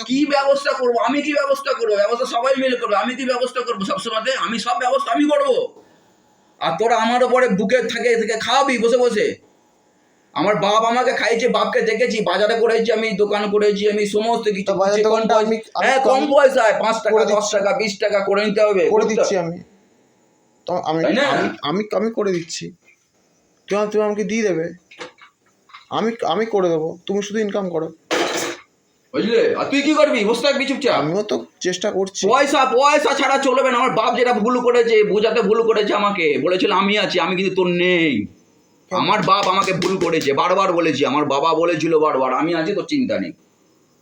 কি ব্যবস্থা করবো? আমি কি ব্যবস্থা করবো? ব্যবস্থা সবাই মিলে করবো, আমি কি ব্যবস্থা করবো? সবসময় আমি সব ব্যবস্থা আমি করবো, আর তোরা আমার ওপরে বুকে থেকে থেকে খাওয়াবি বসে বসে। আমার বাপ আমাকে খাইছে, বাপকে দেখেছি, বাজারে করেছি, আমি দোকান করেছি, আমি সমস্ত কিছু হ্যাঁ কম পয়সায় 5 টাকা 10 টাকা 20 টাকা করে নিতে হবে, করে দিচ্ছি আমি তো, আমি তাই না? আমি আমি করে দিচ্ছি, তুমি আমাকে দিয়ে দেবে, আমি করে দেবো, তুমি শুধু ইনকাম করো, বুঝলে? আর তুই কি করবি? বসে থাকবি চুপচাপ? আমিও তো চেষ্টা করছি। পয়সা পয়সা ছাড়া চলবে না। আমার বাপ যেটা ভুল করেছে, বোঝাতে ভুল করেছে আমাকে, বলেছিল আমি আছি, আমি কিন্তু তোর নেই। আমার বাপ আমাকে ভুল করেছে, বারবার বলেছি, আমার বাবা বলেছিল বারবার আমি আছি, তোর চিন্তা নেই,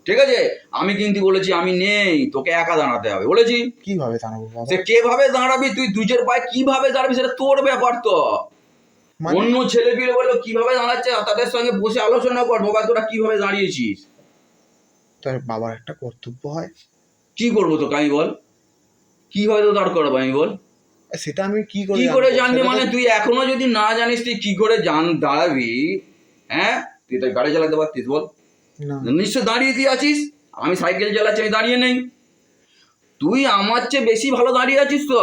ঠিক আছে? আমি কিন্তু বলেছি আমি নেই, তোকে একা দাঁড়াতে হবে বলেছি। কিভাবে দাঁড়াবো বাবা? সে কিভাবে দাঁড়াবি, তুই দুজের পায়ে কিভাবে দাঁড়াবি সেটা তোর ব্যাপার। তো অন্য ছেলে পিলে বললো কিভাবে দাঁড়াচ্ছে, তাদের সঙ্গে বসে আলোচনা কর, বাবা তোরা কিভাবে দাঁড়িয়েছিস। তার বাবার একটা কর্তব্য হয়। কি করবো তোকে আমি বল, কিভাবে তো দাঁড় করাবো আমি বল? সেটা আমি কি করে জানবি? মানে তুই এখনো যদি না জানিস তুই কি করে দাঁড়াবি? হ্যাঁ, তুই তো গাড়ি চালাতে পারতিস বল? নিশ্চয় দাঁড়িয়ে দিয়ে আছিস। আমি সাইকেল চালাচ্ছি, আমি দাঁড়িয়ে নেই। তুই আমার চেয়ে বেশি ভালো দাঁড়িয়ে আছিস তো।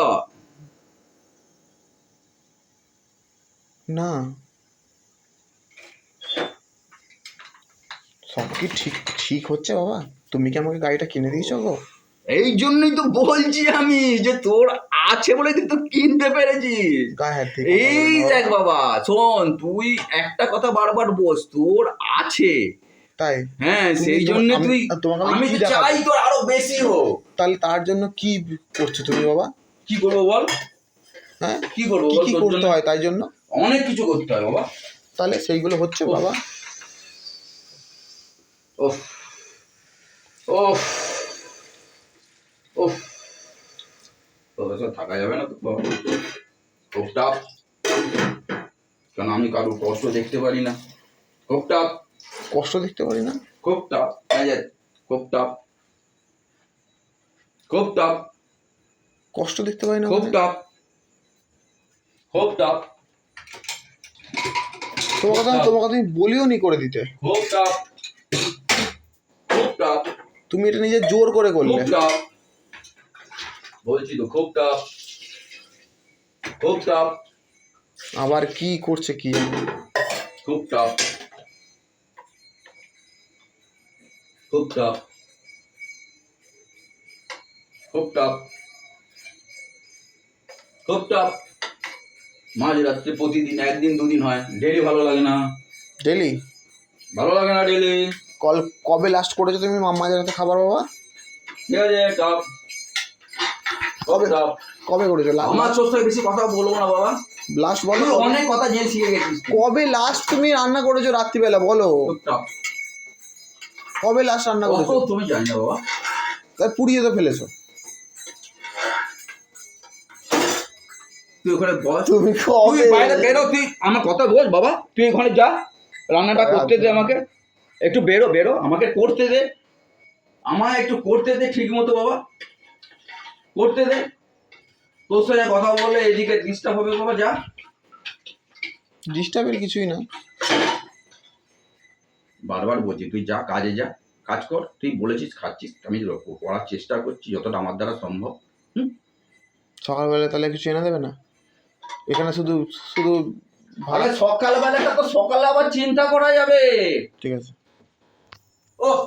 না, সব কি ঠিক ঠিক হচ্ছে বাবা? তুমি কি আমাকে গাড়িটা কিনে দিয়েছো গো? এই জন্যই তো বলছি আমি যে তোর আছে বলে তুই তো কিনতে পেরেছিস। এই দেখ বাবা, শোন, তুই একটা কথা বারবার বস, তোর আছে তাই? হ্যাঁ, সেই জন্য তুই, আমি তো চাই তোর আরো বেশি হোক। তাহলে তার জন্য কি করছো তুমি বাবা? কি করবো বল? হ্যাঁ, কি করবো? কি করতে হয় তাই জন্য? অনেক কিছু করতে হয় বাবা। তাহলে সেইগুলো হচ্ছে বাবা? ওফ ওফ ওফ, তোদের সাথে থাকা যাবে না তো বাবা, খুব টাফ। কারণ আমি কারোর কষ্ট দেখতে পারি না, খুব টাফ। কষ্ট দেখতে পারি না? খুব টাফ, খুব টাফ, খুব টাফ। কষ্ট দেখতে পারি না? খুব টাফ, খুব টাফ। তোমাকে তুমি বলিও নি করে দিতে। খুব টাফ, খুব টাফ। তুমি এটা নিজে জোর করে করলে। খুব টাফ বলছি তো, খুব টাফ, খুব টাফ। আবার কি করছে কি? খুব টাফ, খুব টাফ, খুব টাফ, খুব টাফ। মাঝ রাত্রে প্রতিদিন, একদিন দুদিন হয়, ডেলি ভালো লাগে না। ডেলি ভালো লাগে না ডেলি। কবে লাস্ট করেছো তুমি মাঝ রাতে খাবার বাবা? ঠিক আছে, টাফ। কবে করেছো? আমার সবথেকে বেশি কথা বলবো না বাবা, লাস্ট বলো। অনেক কথা জেনে শিখে গেছিস। কবে লাস্ট তুমি রান্না করেছো রাত্রিবেলা বলো? কবে লাস্ট রান্না করেছো? তুমি জানি না বাবা। তাই পুড়িয়ে তো ফেলেছো। তুই ওখানে বস, তুই বাইরে বেরো, তুই আমার কথা বল বাবা। তুই ওখানে যা, রান্নাটা করতে দে আমাকে, একটু বেরো বেরো, আমাকে করতে দে, আমায় একটু করতে দে ঠিক মতো বাবা, করতে দে। তোর সাথে কথা বললে এদিকে ডিস্টার্ব হবে বাবা, যা। ডিস্টার্বের কিছুই না, বারবার বলছি তুই যা, কাজে যা, কাজ কর। তুই বলেছিস খাচ্ছিস, আমি করার চেষ্টা করছি যতটা আমার দ্বারা সম্ভব। সকালবেলা তাহলে কিছু এনে দেবে না? এখানে শুধু শুধু ভালো। সকালবেলাটা তো সকালে আবার চিন্তা করা যাবে। ঠিক আছে। ওহ